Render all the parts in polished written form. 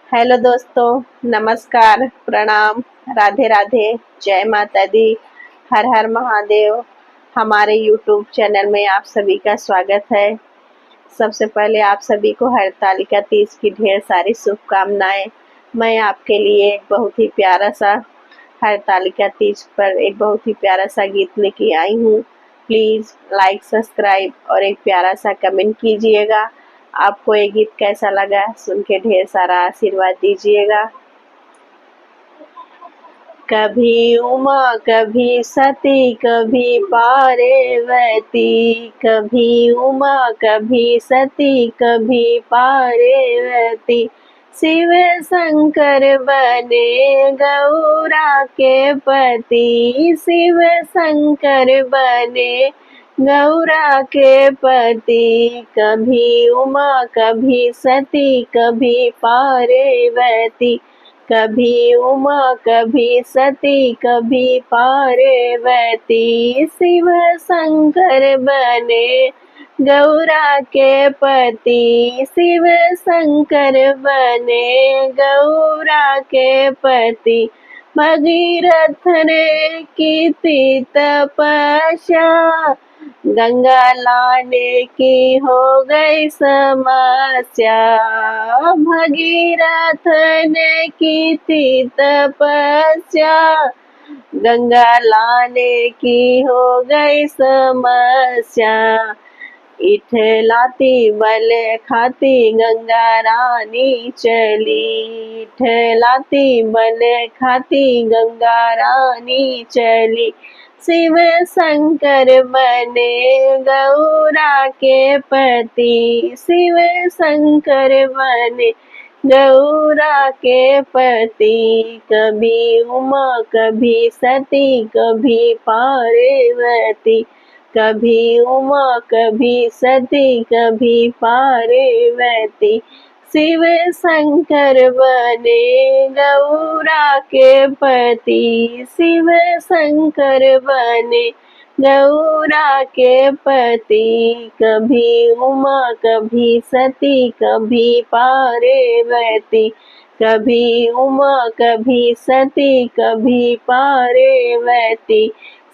Hello दोस्तों, नमस्कार, प्रणाम, राधे राधे, जय माता दी, हर हर महादेव। हमारे यूट्यूब चैनल में आप सभी का स्वागत है। सबसे पहले आप सभी को हरतालिका तीज की ढेर सारी शुभकामनाएं। मैं आपके लिए एक बहुत ही प्यारा सा हरतालिका तीज पर एक बहुत ही प्यारा सा गीत लेके आई हूँ। प्लीज़ लाइक, सब्सक्राइब और एक प्यारा सा कमेंट कीजिएगा। आपको ये गीत कैसा लगा सुन के ढेर सारा आशीर्वाद दीजिएगा। कभी उमा कभी सती कभी पार्वती, कभी उमा कभी सती कभी पार्वती, शिव शंकर बने गौरा के पति, शिव शंकर बने गौरा के पति। कभी उमा कभी सती कभी पार्वती, कभी उमा कभी सती कभी पार्वती, शिव शंकर बने गौरा के पति, शिव शंकर बने गौरा के पति। भगीरथ ने की थी तपस्या, गंगा लाने की हो गई समस्या। भगीरथ ने की थी तपस्या, गंगा लाने की हो गई समस्या। इठलाती बल खाती गंगा रानी चली, इठलाती बल खाती गंगा रानी चली, शिव शंकर बने गौरा के पति, शिव शंकर बने गौरा के पति। कभी उमा कभी सती कभी पार्वती, कभी उमा कभी सती कभी पार्वती, शिव शंकर बने गौरा के पति, शिव शंकर बने गौरा के पति। कभी उमा कभी सती कभी पार्वती, कभी उमा कभी सती कभी पार्वती,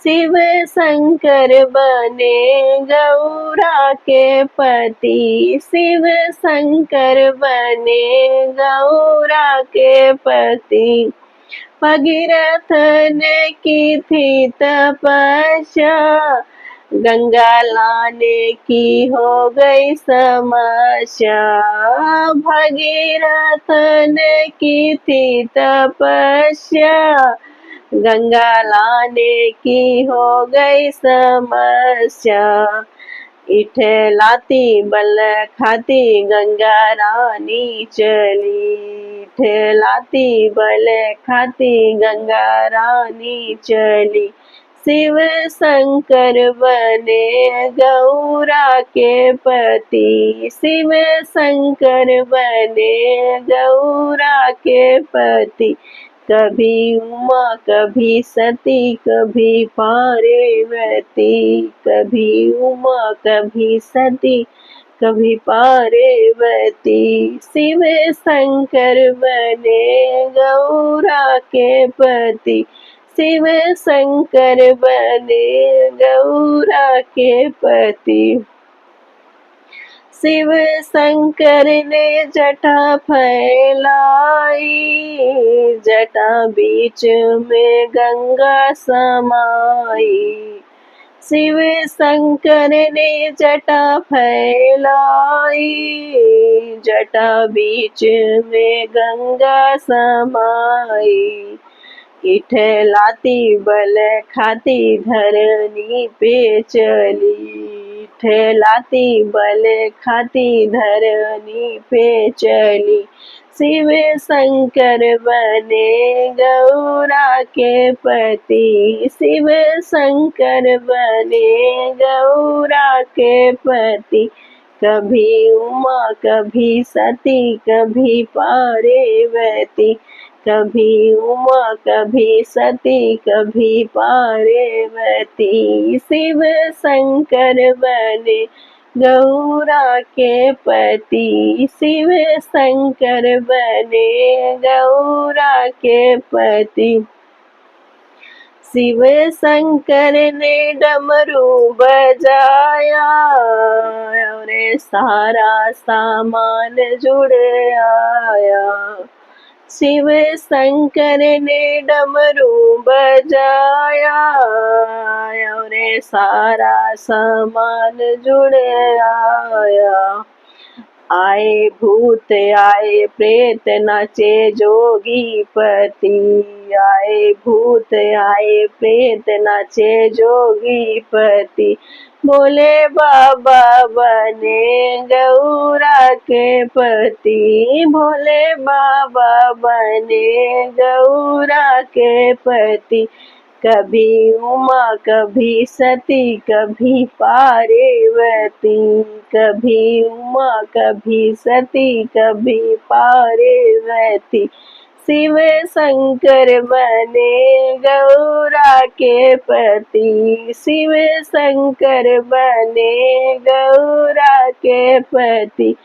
शिव शंकर बने गौरा के पति, शिव शंकर बने गौरा के पति। भगीरथ ने की थी तपस्या, गंगा लाने की हो गई समस्या। भगीरथ ने की थी तपस्या, गंगा लाने की हो गई समस्या। इठलाती बल खाती गंगा रानी चली, इठलाती बल खाती गंगा रानी चली, शिव शंकर बने गौरा के पति, शिव शंकर बने गौरा के पति। कभी उमा कभी सती कभी पार्वती, कभी उमा कभी सती कभी पार्वती, शिव शंकर बने गौरा के पति, शिव शंकर बने गौरा के पति। शिव शंकर ने जटा फैलाई, जटा बीच में गंगा समाई, शिव शंकर ने जटा फैलाई, जटा बीच में गंगा समाई। इठलाती बल खाती धरनी पे चली, इठलाती बल खाती धरनी पे चली, शिव शंकर बने गौरा के पति, शिव शंकर बने गौरा के पति। कभी उमा कभी सती कभी पार्वती, कभी उमा कभी सती कभी पार्वती, शिव शंकर बने गौरा के पति शिव शंकर बने, गौरा के पति। शिव शंकर ने डमरू बजाया और सारा सामान जुड़ आया। शिव शंकर ने डमरू बजाया और सारा सामान जुड़ आया। आए भूत आए प्रेत नाचे जोगी पति, आए भूत आए प्रेत नाचे जोगी पति। बोले बाबा बने गौरा के पति, भोले बाबा बने गौरा के पति। कभी उमा कभी सती कभी पार्वती, कभी उमा कभी सती कभी पार्वती। शिव शंकर बने गौरा के पति, शिव शंकर बने गौरा के पति।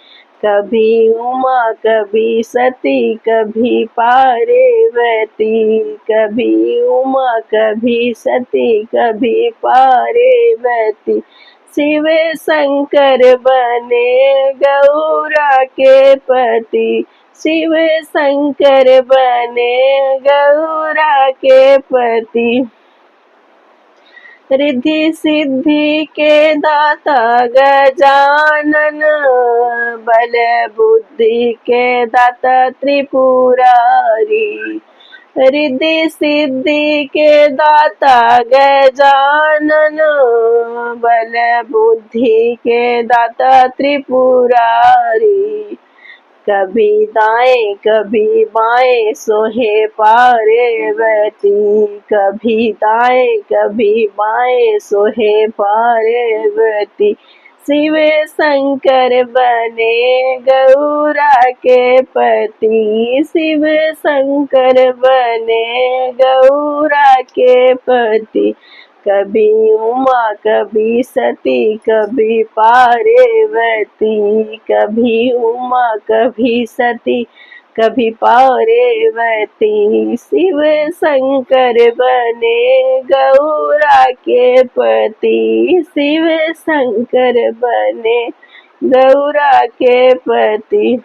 कभी उमा कभी सती कभी पार्वती, कभी उमा कभी सती कभी पार्वती। शिव शंकर बने गौरा के पति, शिव शंकर बने गौरा के पति। रिद्धि सिद्धि के दाता गजानन, बल बुद्धि के दाता त्रिपुरारी। रिद्धि सिद्धि के दाता गजानन, बल बुद्धि के दाता त्रिपुरारी। कभी दाएं कभी बाएं सोहे पार्वती, कभी दाएं कभी बाएं सोहे पार्वती। शिव शंकर बने गौरा के पति, शिव शंकर बने गौरा के पति। कभी उमा कभी सती कभी पार्वती, कभी उमा कभी सती कभी पार्वती। शिव शंकर बने गौरा के पति, शिव शंकर बने गौरा के पति।